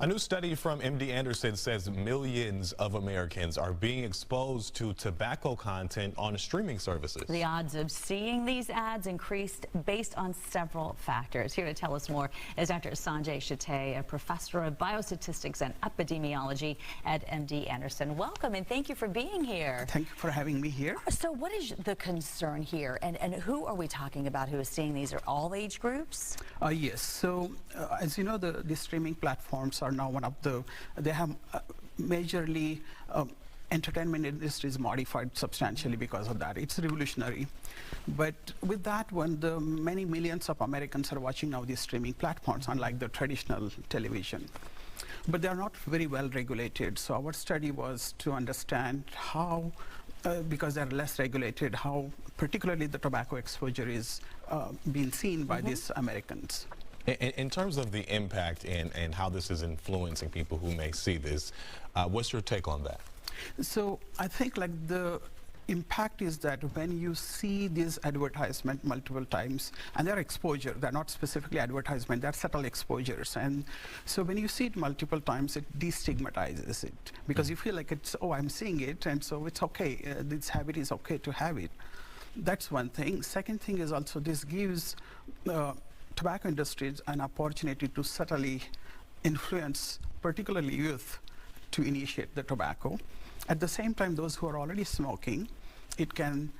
A new study from MD Anderson says millions of Americans are being exposed to tobacco content on streaming services. The odds of seeing these ads increased based on several factors. Here to tell us more is Dr. Sanjay Shete, a professor of biostatistics and epidemiology at MD Anderson. Welcome and thank you for being here. Thank you for having me here. So what is the concern here, and who are we talking about who is seeing these? Are all age groups? Yes, so as you know, the streaming platforms are now one of the, they have majorly entertainment industry is modified substantially because of that. It's revolutionary. But with that one, the many millions of Americans are watching now these streaming platforms, unlike the traditional television. But they are not very well regulated. So our study was to understand how, because they're less regulated, how particularly the tobacco exposure is being seen by these Americans. In terms of the impact and how this is influencing people who may see this, what's your take on that? So I think like the impact is that when you see this advertisement multiple times, and their exposure, they're not specifically advertisement, they're subtle exposures. And so when you see it multiple times, it destigmatizes it because you feel like it's, oh, I'm seeing it, and so it's okay. This habit is okay to have it. That's one thing. Second thing is also this gives tobacco industries an opportunity to subtly influence, particularly youth, to initiate the tobacco. At the same time, those who are already smoking, it can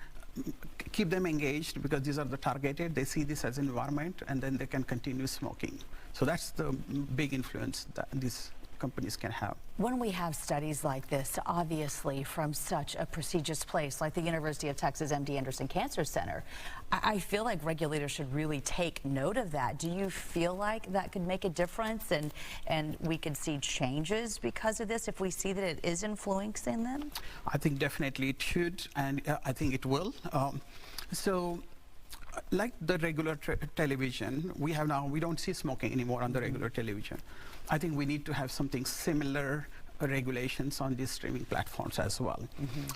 keep them engaged because these are the targeted, they see this as an environment, and then they can continue smoking. So that's the big influence that these companies can have. When we have studies like this, obviously from such a prestigious place like the University of Texas MD Anderson Cancer Center, I feel like regulators should really take note of that. Do you feel like that could make a difference and we could see changes because of this if we see that it is influencing them? I think definitely it should, and I think it will. Like the regular television, we don't see smoking anymore on the regular television. I think we need to have something similar regulations on these streaming platforms as well.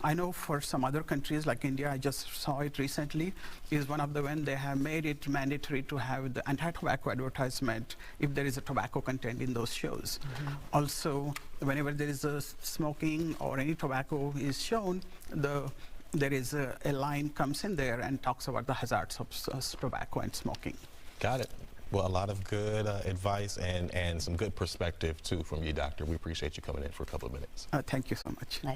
I know for some other countries like India, I just saw it recently, is one of the when they have made it mandatory to have the anti-tobacco advertisement if there is a tobacco content in those shows. Also, whenever there is a smoking or any tobacco is shown, there is a line comes in there and talks about the hazards of tobacco and smoking. Got it. Well, a lot of good advice and some good perspective too from you, Doctor. We appreciate you coming in for a couple of minutes. Thank you so much. Nice.